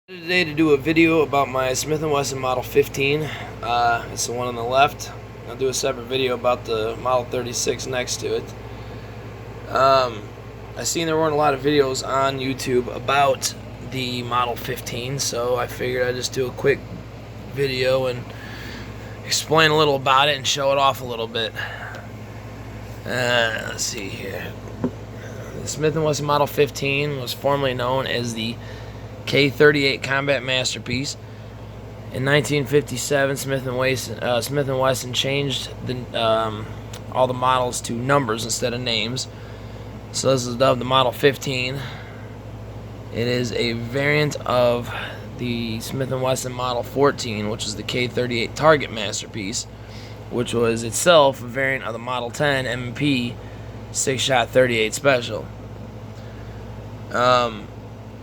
Today to do a video about my Smith & Wesson Model 15. It's the one on the left. I'll do a separate video about the Model 36 next to it. I seen there weren't a lot of videos on YouTube about the Model 15, so I figured I'd just do a quick video and explain a little about it and show it off a little bit. Let's see here. The Smith & Wesson Model 15 was formerly known as the K-38 Combat Masterpiece. In 1957, Smith & Wesson changed all the models to numbers instead of names. So this is dubbed the Model 15. It is a variant of the Smith & Wesson Model 14, which is the K-38 Target Masterpiece, which was itself a variant of the Model 10 M&P 6-shot 38 Special.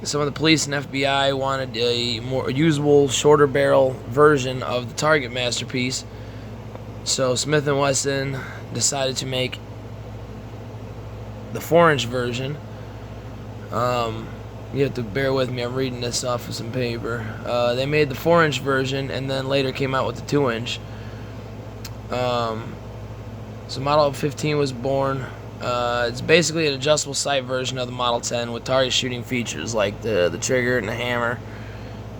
Some of the police and FBI wanted a more usable, shorter barrel version of the Target Masterpiece, so Smith & Wesson decided to make the 4-inch version. You have to bear with me, I'm reading this off of some paper. They made the 4-inch version and then later came out with the 2-inch. So Model 15 was born. It's basically an adjustable sight version of the Model 10 with target shooting features like the trigger and the hammer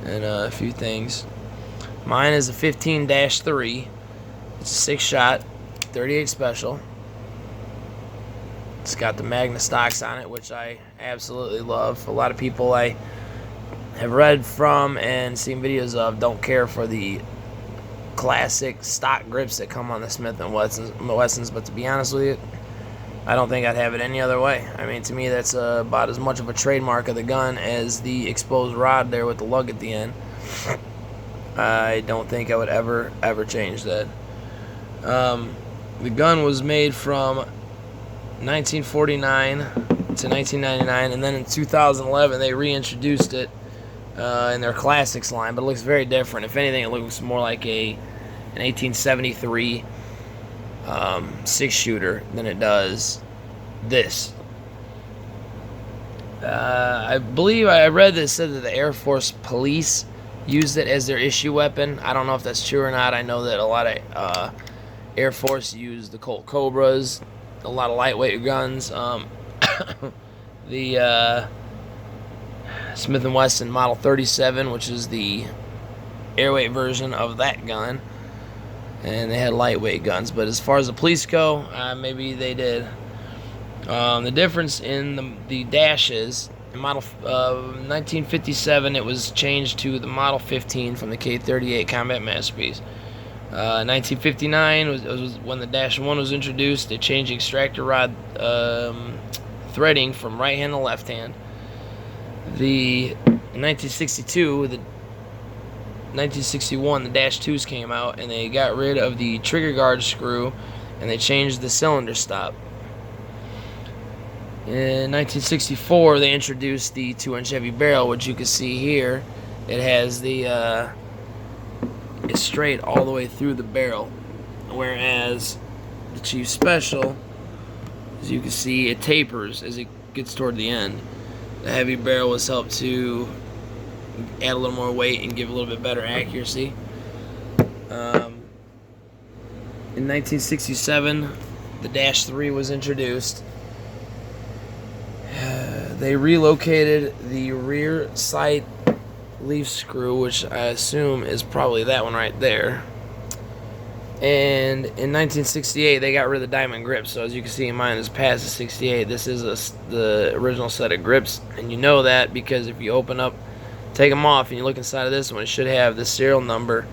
and a few things. Mine is a 15-3. It's a 6-shot 38 Special. It's got the Magna stocks on it, which I absolutely love. A lot of people I have read from and seen videos of don't care for the classic stock grips that come on the Smith & Wessons, but to be honest with you, I don't think I'd have it any other way. I mean, to me, that's about as much of a trademark of the gun as the exposed rod there with the lug at the end. I don't think I would ever change that. The gun was made from 1949 to 1999, and then in 2011 they reintroduced it in their classics line, but it looks very different. If anything, it looks more like an 1873 6-shooter than it does this. I believe I read that it said that the Air Force Police used it as their issue weapon. I don't know if that's true or not. I know that a lot of Air Force use the Colt Cobras, a lot of lightweight guns. The Smith & Wesson Model 37, which is the airweight version of that gun, and they had lightweight guns. But as far as the police go, maybe they did. The difference in the dashes, in Model 1957, it was changed to the Model 15 from the K-38 Combat Masterpiece. 1959 was when the Dash 1 was introduced. They changed extractor rod threading from right hand to left hand. In 1961, the Dash 2s came out, and they got rid of the trigger guard screw, and they changed the cylinder stop. In 1964, they introduced the 2-inch heavy barrel, which you can see here. It has the it's straight all the way through the barrel, whereas the Chief Special, as you can see, it tapers as it gets toward the end. The heavy barrel was helped to add a little more weight and give a little bit better accuracy. In 1967, the Dash 3 was introduced. They relocated the rear sight leaf screw, which I assume is probably that one right there. And in 1968, they got rid of the diamond grips. So as you can see, mine is past the 68. This is the original set of grips, and you know that because if you open up, take them off, and you look inside of this one, it should have the serial number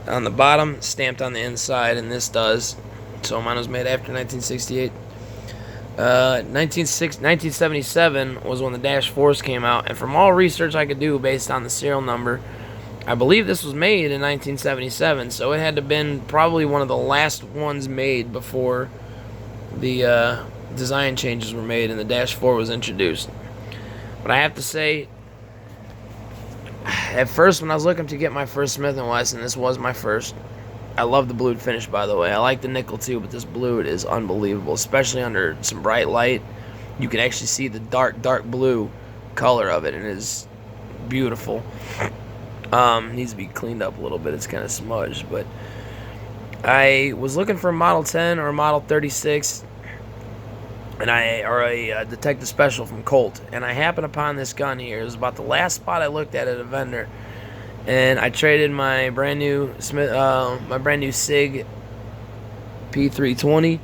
on the bottom stamped on the inside, and this does. So mine was made after 1968. 1977 was when the Dash 4s came out, and from all research I could do based on the serial number, I believe this was made in 1977, so it had to have been probably one of the last ones made before the design changes were made and the Dash 4 was introduced. But I have to say, at first when I was looking to get my first Smith & Wesson, this was my first. I love the blued finish, by the way. I like the nickel too, but this blued is unbelievable, especially under some bright light. You can actually see the dark blue color of it, and it is beautiful. Needs to be cleaned up a little bit. It's kind of smudged, but I was looking for a Model 10 or a Model 36, and or a Detective Special from Colt, and I happened upon this gun here. It was about the last spot I looked at a vendor, and I traded my brand new SIG P320.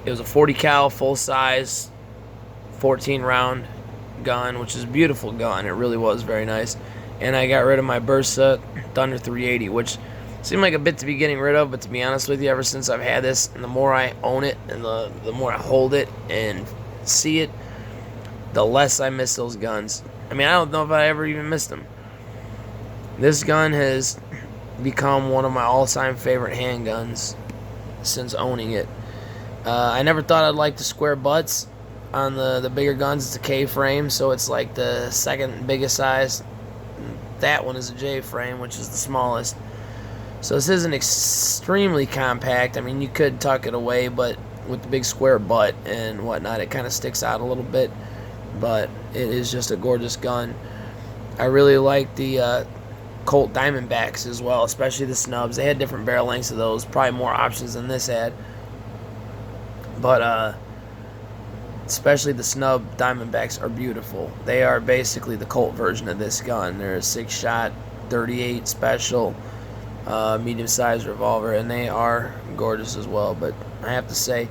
It was a 40 cal full size 14 round gun, which is a beautiful gun. It really was very nice. And I got rid of my Bursa Thunder 380, which seemed like a bit to be getting rid of, but to be honest with you, ever since I've had this, and the more I own it and the more I hold it and see it, the less I miss those guns. I mean, I don't know if I ever even missed them. This gun has become one of my all-time favorite handguns since owning it. I never thought I'd like the square butts on the bigger guns. It's a K frame, so it's like the second biggest size. That one is a J frame, which is the smallest. So this isn't extremely compact. I mean, you could tuck it away, but with the big square butt and whatnot, it kind of sticks out a little bit. But it is just a gorgeous gun. I really like the Colt Diamondbacks as well, especially the Snubs. They had different barrel lengths of those, probably more options than this had. But especially the Snub Diamondbacks are beautiful. They are basically the Colt version of this gun. They're a 6-shot, 38 special, medium-sized revolver, and they are gorgeous as well. But I have to say,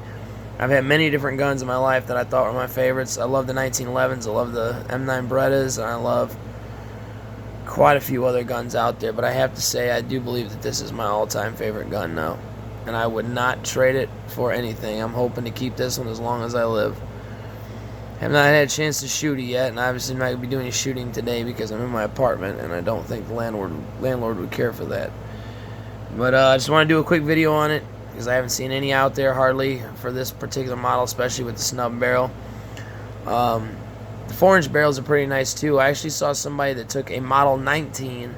I've had many different guns in my life that I thought were my favorites. I love the 1911s, I love the M9 Berettas, and I love quite a few other guns out there. But I have to say, I do believe that this is my all-time favorite gun now, and I would not trade it for anything. I'm hoping to keep this one as long as I live. I have not had a chance to shoot it yet, and obviously I'm not going to be doing any shooting today because I'm in my apartment, and I don't think the landlord would care for that. But I just want to do a quick video on it because I haven't seen any out there hardly for this particular model, especially with the snub barrel. The 4-inch barrels are pretty nice too. I actually saw somebody that took a Model 19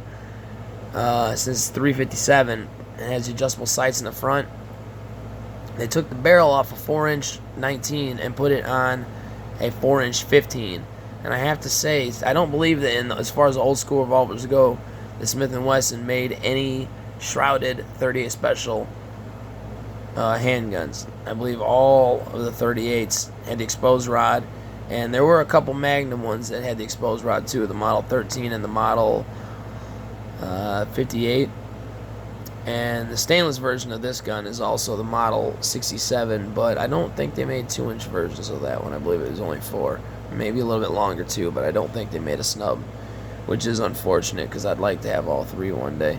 since 357 and has adjustable sights in the front. They took the barrel off a 4-inch 19 and put it on a 4-inch 15, and I have to say, I don't believe that as far as old school revolvers go, the Smith & Wesson made any shrouded 38 special handguns. I believe all of the 38s had the exposed rod, and there were a couple Magnum ones that had the exposed rod too, the Model 13 and the Model 58. And the stainless version of this gun is also the Model 67, but I don't think they made 2-inch versions of that one. I believe it was only 4, maybe a little bit longer too, but I don't think they made a snub, which is unfortunate because I'd like to have all 3 one day.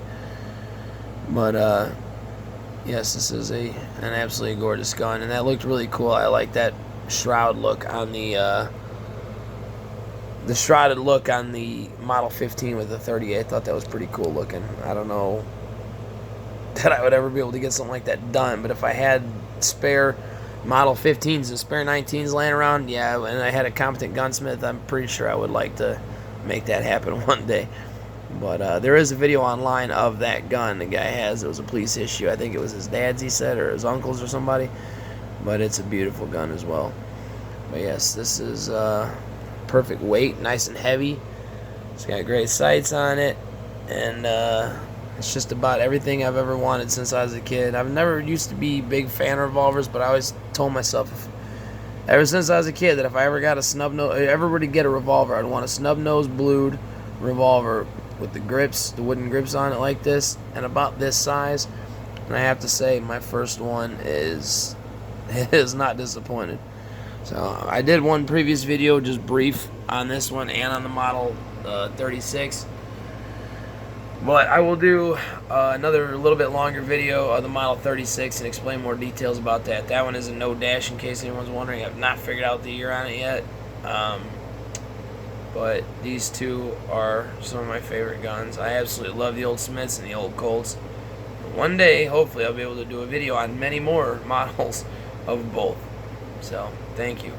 But yes, this is an absolutely gorgeous gun, and that looked really cool. I like that shroud look on the shrouded look on the Model 15 with the 38. I thought that was pretty cool looking. I don't know that I would ever be able to get something like that done, but if I had spare Model 15s and spare 19s laying around, yeah, and I had a competent gunsmith, I'm pretty sure I would like to make that happen one day. But there is a video online of that gun the guy has. It was a police issue. I think it was his dad's, he said, or his uncle's or somebody. But it's a beautiful gun as well. But yes, this is perfect weight, nice and heavy. It's got great sights on it, and it's just about everything I've ever wanted since I was a kid. I've never used to be a big fan of revolvers, but I always told myself, ever since I was a kid, that if I ever got ever were to get a revolver, I'd want a snub-nose blued revolver with the grips, the wooden grips on it like this, and about this size. And I have to say, my first one is not disappointed. So I did one previous video, just brief, on this one and on the Model 36. But I will do another little bit longer video of the Model 36 and explain more details about that. That one is a no dash, in case anyone's wondering. I've not figured out the year on it yet. But these two are some of my favorite guns. I absolutely love the old Smiths and the old Colts. One day, hopefully, I'll be able to do a video on many more models of both. So, thank you.